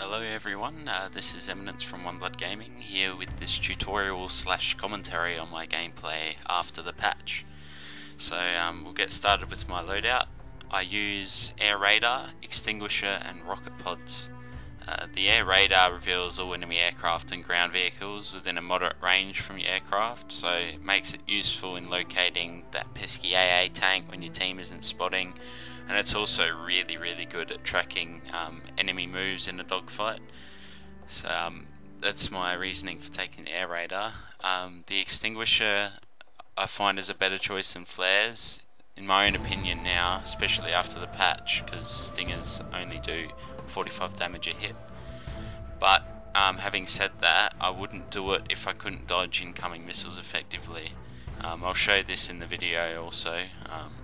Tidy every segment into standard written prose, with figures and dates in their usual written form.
Hello everyone, this is Eminence from One Blood Gaming here with this tutorial / commentary on my gameplay after the patch. So we'll get started with my loadout. I use air radar, extinguisher and rocket pods. The air radar reveals all enemy aircraft and ground vehicles within a moderate range from your aircraft, so it makes it useful in locating that pesky AA tank when your team isn't spotting, and it's also really good at tracking enemy moves in a dogfight. So that's my reasoning for taking the air radar. The extinguisher I find is a better choice than flares, in my own opinion now, especially after the patch, because stingers only do 45 damage a hit. But having said that, I wouldn't do it if I couldn't dodge incoming missiles effectively. I'll show this in the video also.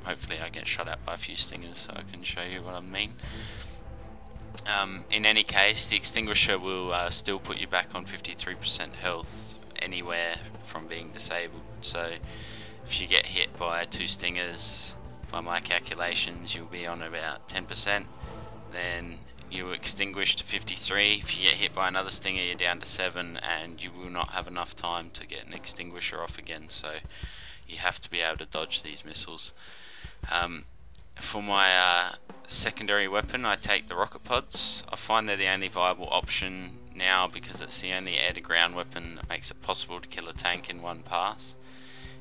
Hopefully I get shot at by a few stingers so I can show you what I mean. In any case, the extinguisher will still put you back on 53% health anywhere from being disabled. So if you get hit by 2 stingers, by my calculations you'll be on about 10%. Then you extinguish to 53. If you get hit by another stinger you're down to 7, and you will not have enough time to get an extinguisher off again, so you have to be able to dodge these missiles. For my secondary weapon I take the rocket pods. I find they're the only viable option now because it's the only air to ground weapon that makes it possible to kill a tank in one pass.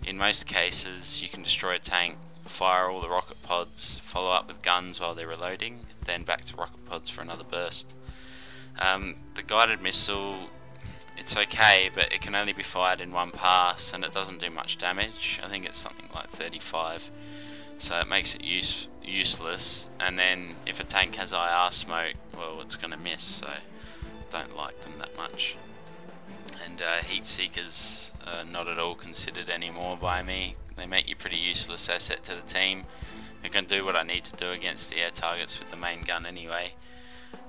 In most cases you can destroy a tank, fire all the rocket pods, follow up with guns while they're reloading, then back to rocket pods for another burst. The guided missile, it's okay, but it can only be fired in one pass and it doesn't do much damage. I think it's something like 35, so it makes it useless. And then if a tank has IR smoke, well, it's going to miss, so I don't like them that much. And heat seekers are not at all considered anymore by me. They make you pretty useless asset to the team. I can do what I need to do against the air targets with the main gun anyway,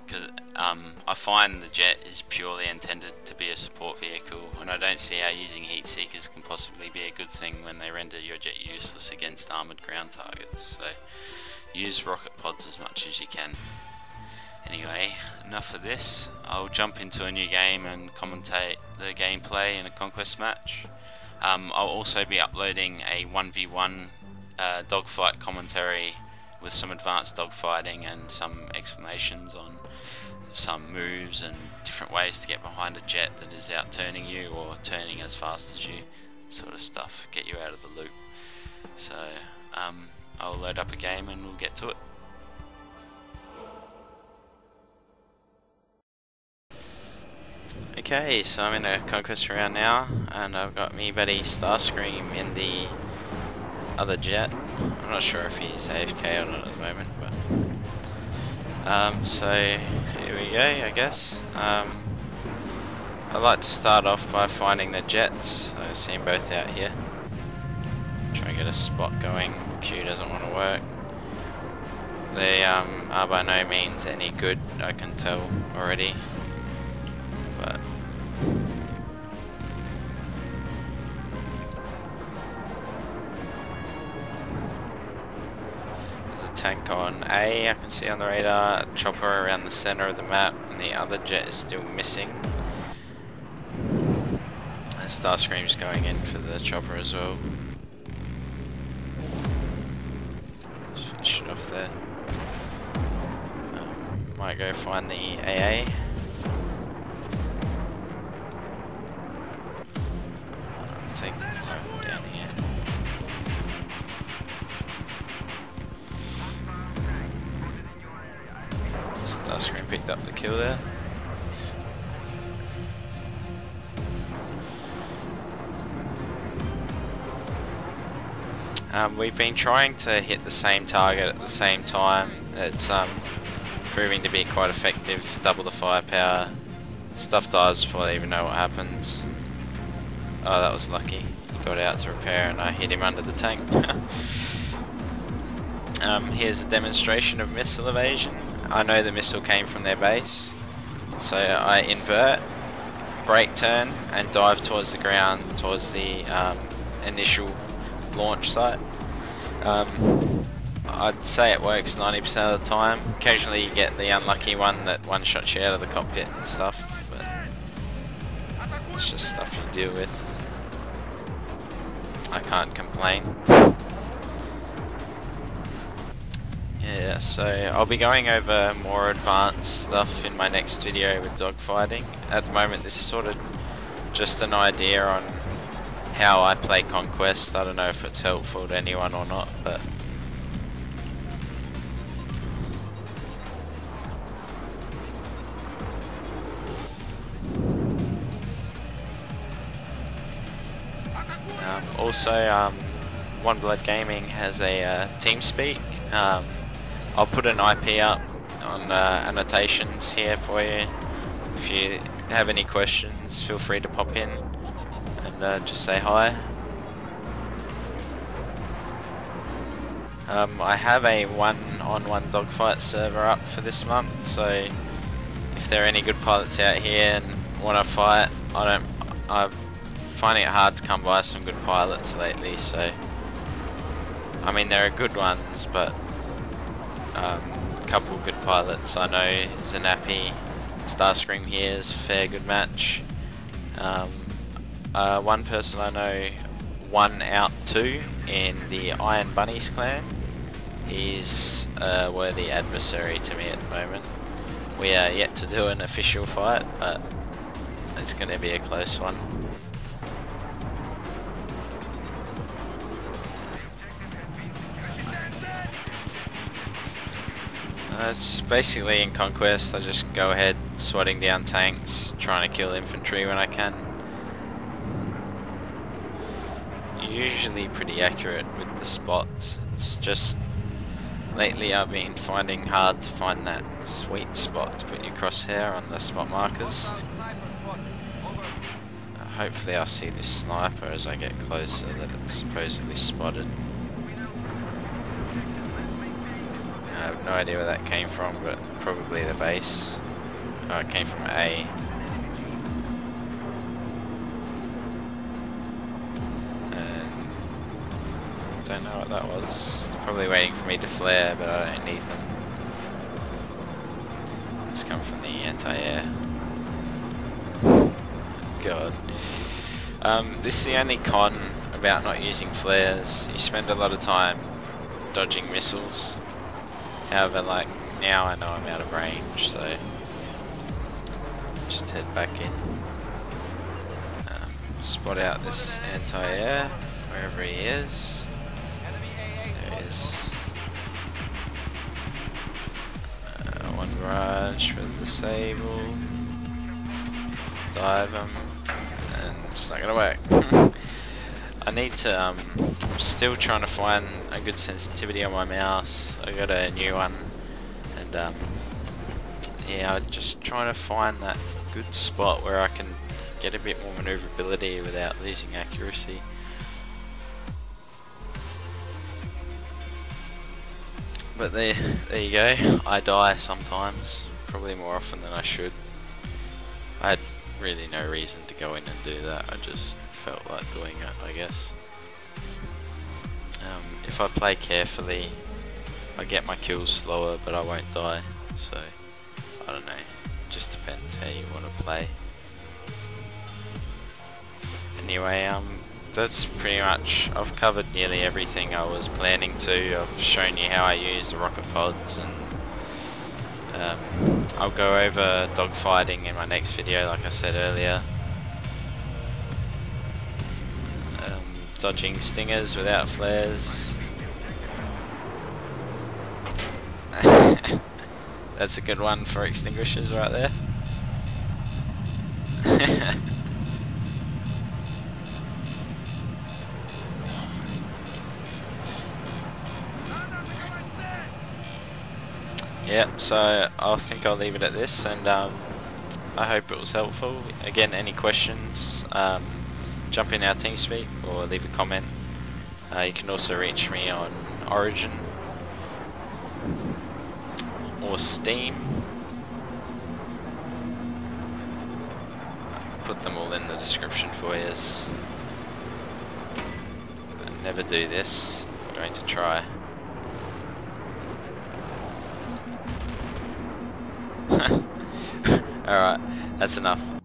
because I find the jet is purely intended to be a support vehicle, and I don't see how using heat seekers can possibly be a good thing when they render your jet useless against armoured ground targets. So use rocket pods as much as you can. Anyway, enough of this. I'll jump into a new game and commentate the gameplay in a conquest match. I'll also be uploading a 1v1 dogfight commentary with some advanced dogfighting and some explanations on some moves and different ways to get behind a jet that is out turning you or turning as fast as you, sort of stuff, get you out of the loop. So I'll load up a game and we'll get to it. Okay, so I'm in a conquest round now, and I've got me buddy ItStarscream in the other jet. I'm not sure if he's AFK or not at the moment, but so here we go, I guess. I'd like to start off by finding the jets. I see them both out here. Try and get a spot going. Q doesn't want to work. They are by no means any good, I can tell already. But there's a tank on A, I can see on the radar, a chopper around the center of the map, and the other jet is still missing. ItStarscream's going in for the chopper as well. Just finish it off there. Might go find the AA. Take the fire down here. ItStarscream picked up the kill there. We've been trying to hit the same target at the same time. It's proving to be quite effective. Double the firepower. Stuff dies before they even know what happens. Oh, that was lucky. He got out to repair and I hit him under the tank. Here's a demonstration of missile evasion. I know the missile came from their base, so I invert, brake turn and dive towards the ground, towards the initial launch site. I'd say it works 90% of the time. Occasionally you get the unlucky one that one-shots you out of the cockpit and stuff, but it's just stuff you deal with. I can't complain. Yeah, so I'll be going over more advanced stuff in my next video with dogfighting. At the moment this is sort of just an idea on how I play Conquest. I don't know if it's helpful to anyone or not, but also One Blood Gaming has a TeamSpeak. I'll put an IP up on annotations here for you. If you have any questions, feel free to pop in and just say hi. I have a one-on-one dogfight server up for this month, so if there are any good pilots out here and want to fight, I'm finding it hard to come by some good pilots lately, so I mean there are good ones, but a couple good pilots. I know Zanapi, ItStarscream here is a fair good match. One person I know, 1 out 2 in the Iron Bunnies clan. He's a worthy adversary to me at the moment. We are yet to do an official fight, but it's going to be a close one. It's basically in Conquest, I just go ahead swatting down tanks, trying to kill infantry when I can. Usually pretty accurate with the spots. It's just lately I've been finding hard to find that sweet spot to put your crosshair on the spot markers. Hopefully I'll see this sniper as I get closer that it's supposedly spotted. I have no idea where that came from, but probably the base. Oh, it came from A. And don't know what that was. Probably waiting for me to flare, but I don't need them. It's come from the anti-air. God. This is the only con about not using flares. You spend a lot of time dodging missiles. However, like, now I know I'm out of range, so just head back in. Spot out this anti-air, wherever he is. There he is. One barrage for the disable. Dive him, and it's not gonna work. I need to, I'm still trying to find a good sensitivity on my mouse. I got a new one, and yeah, I'm just trying to find that good spot where I can get a bit more maneuverability without losing accuracy. But there you go. I die sometimes, probably more often than I should. I had really no reason to go in and do that. I just felt like doing it, I guess. If I play carefully, I get my kills slower, but I won't die. So I don't know. It just depends how you want to play. Anyway, that's pretty much. I've covered nearly everything I was planning to. I've shown you how I use the rocket pods, and I'll go over dogfighting in my next video, like I said earlier. Dodging stingers without flares. That's a good one for extinguishers right there. Yep, so I think I'll leave it at this, and I hope it was helpful. Again, any questions, jump in our TeamSpeak or leave a comment. You can also reach me on Origin or Steam. Put them all in the description for you. I never do this. I'm going to try. Alright, that's enough.